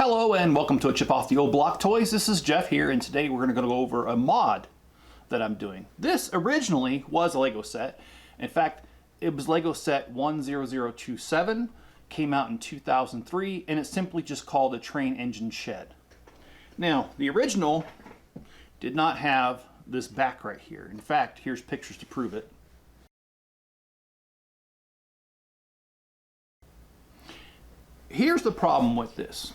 Hello and welcome to a Chip Off the Old Block Toys. This is Jeff here, and today we're going to go over a mod that I'm doing. This originally was a Lego set. In fact, it was Lego set 10027, came out in 2003, and it's simply just called a train engine shed. Now, the original did not have this back right here. In fact, here's pictures to prove it. Here's the problem with this.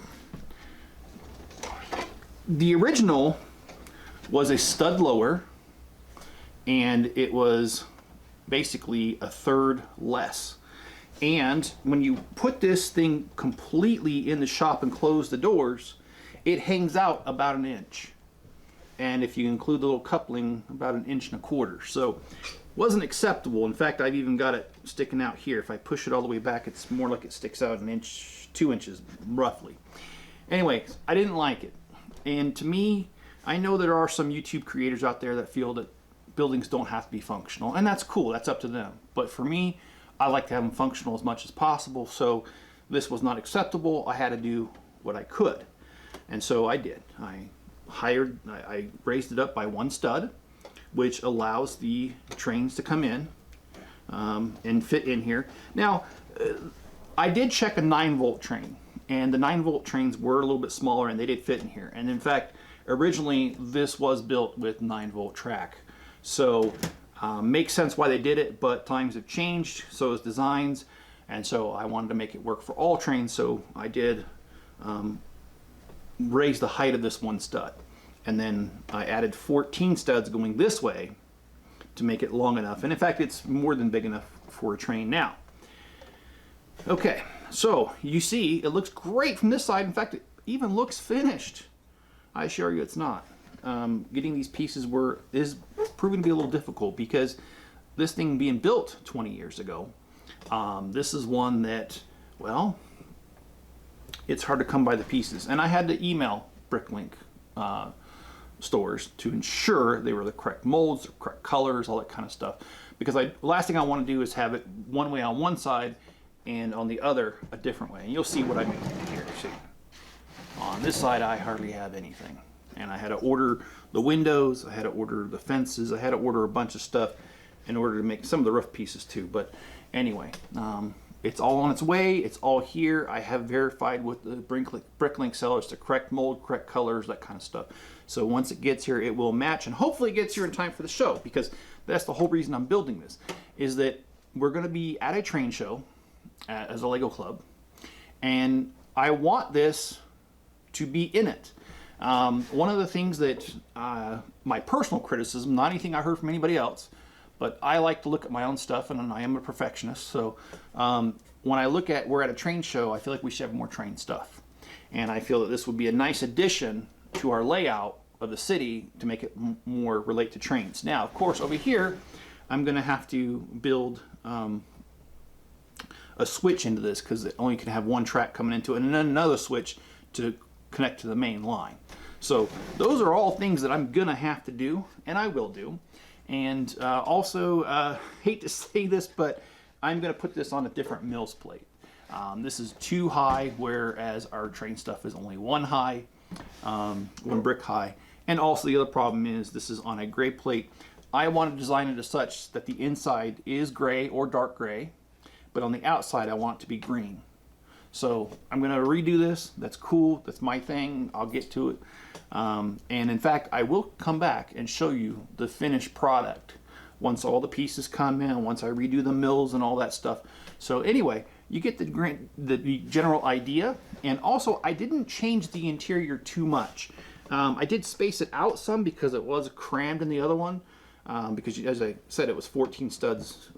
The original was a stud lower, and it was basically a third less. And when you put this thing completely in the shop and close the doors, it hangs out about an inch. And if you include the little coupling, about an inch and a quarter. So it wasn't acceptable. In fact, I've even got it sticking out here. If I push it all the way back, it's more like it sticks out an inch, 2 inches roughly. Anyway, I didn't like it. And to me, I know there are some YouTube creators out there that feel that buildings don't have to be functional, and that's cool, that's up to them. But for me, I like to have them functional as much as possible, so this was not acceptable. I had to do what I could. And so I did. I raised it up by one stud, which allows the trains to come in and fit in here. Now, I did check a 9-volt train. And the 9-volt trains were a little bit smaller, and they did fit in here. And in fact, originally this was built with 9-volt track. So makes sense why they did it, but times have changed, so has designs. And so I wanted to make it work for all trains, so I did raise the height of this one stud. And then I added 14 studs going this way to make it long enough. And in fact, it's more than big enough for a train now. Okay. So you see, it looks great from this side. In fact, it even looks finished. I assure you it's not. Getting these pieces is proving to be a little difficult because this thing being built 20 years ago, this is one that, well, it's hard to come by the pieces. And I had to email Bricklink stores to ensure they were the correct molds, correct colors, all that kind of stuff. Because the last thing I want to do is have it one way on one side and on the other a different way. And you'll see what I mean here. See, on this side I hardly have anything, and I had to order the windows, I had to order the fences, I had to order a bunch of stuff in order to make some of the roof pieces too. But anyway, it's all on its way, it's all here. I have verified with the Bricklink sellers the correct mold, correct colors, that kind of stuff. So once it gets here, it will match, and hopefully it gets here in time for the show, because that's the whole reason I'm building this, is that we're going to be at a train show as a Lego club, and I want this to be in it. One of the things that my personal criticism, not anything I heard from anybody else, but I like to look at my own stuff, and I am a perfectionist, so when I look at we're at a train show, I feel like we should have more train stuff, and I feel that this would be a nice addition to our layout of the city to make it more relate to trains. Now, of course, over here I'm gonna have to build a switch into this, because it only can have one track coming into it, and then another switch to connect to the main line. So those are all things that I'm gonna have to do, and I will do. And also, hate to say this, but I'm gonna put this on a different mills plate. This is 2 high, whereas our train stuff is only 1 high, 1 brick high. And also the other problem is this is on a gray plate. I want to design it as such that the inside is gray or dark gray, but on the outside I want it to be green. So I'm going to redo this. That's cool. That's my thing. I'll get to it. And in fact, I will come back and show you the finished product once all the pieces come in, once I redo the mills and all that stuff. So anyway, you get the general idea. And also, I didn't change the interior too much. I did space it out some because it was crammed in the other one. Because as I said, it was 14 studs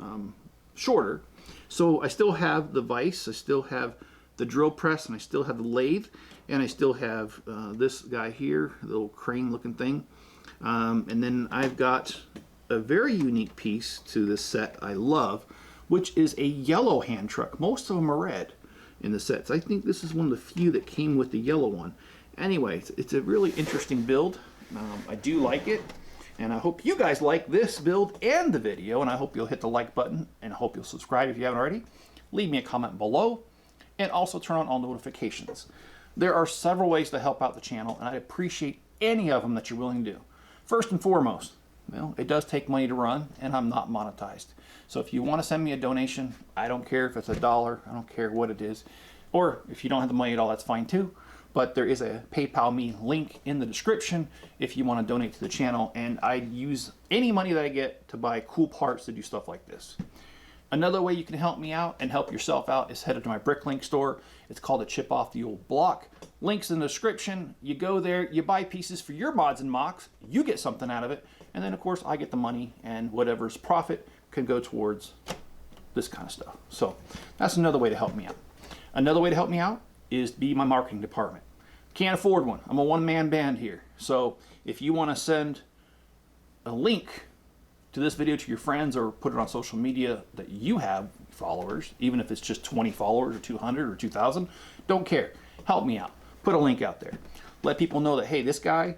shorter. So I still have the vise, I still have the drill press, and I still have the lathe, and I still have this guy here, the little crane looking thing. And then I've got a very unique piece to this set I love, which is a yellow hand truck. Most of them are red in the sets. I think this is one of the few that came with the yellow one. Anyway, it's a really interesting build. I do like it. And I hope you guys like this build and the video, and I hope you'll hit the like button, and I hope you'll subscribe if you haven't already. Leave me a comment below, and also turn on all notifications. There are several ways to help out the channel, and I appreciate any of them that you're willing to do. First and foremost, well, it does take money to run, and I'm not monetized. So if you want to send me a donation, I don't care if it's $1, I don't care what it is. Or if you don't have the money at all, that's fine too. But there is a PayPal me link in the description if you want to donate to the channel, and I use any money that I get to buy cool parts to do stuff like this. Another way you can help me out and help yourself out is head to my Bricklink store. It's called a Chip Off the Old Block. Links in the description. You go there, you buy pieces for your mods and mocks, you get something out of it, and then of course I get the money, and whatever's profit can go towards this kind of stuff. So that's another way to help me out. Another way to help me out is to be my marketing department. Can't afford one. I'm a one-man band here. So if you want to send a link to this video to your friends or put it on social media that you have followers, even if it's just 20 followers or 200 or 2,000, don't care. Help me out. Put a link out there. Let people know that, hey, this guy,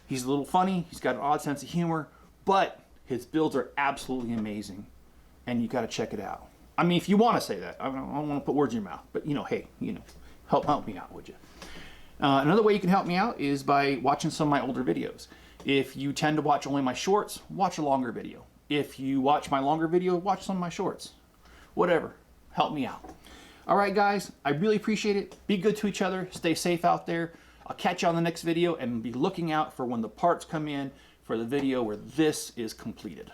he's a little funny, he's got an odd sense of humor, but his builds are absolutely amazing, and you got to check it out. I mean, if you want to say that, I don't want to put words in your mouth, but hey, help me out, would you? Another way you can help me out is by watching some of my older videos. If you tend to watch only my shorts, watch a longer video. If you watch my longer video, watch some of my shorts. Whatever, help me out. All right, guys, I really appreciate it. Be good to each other. Stay safe out there. I'll catch you on the next video, and be looking out for when the parts come in for the video where this is completed.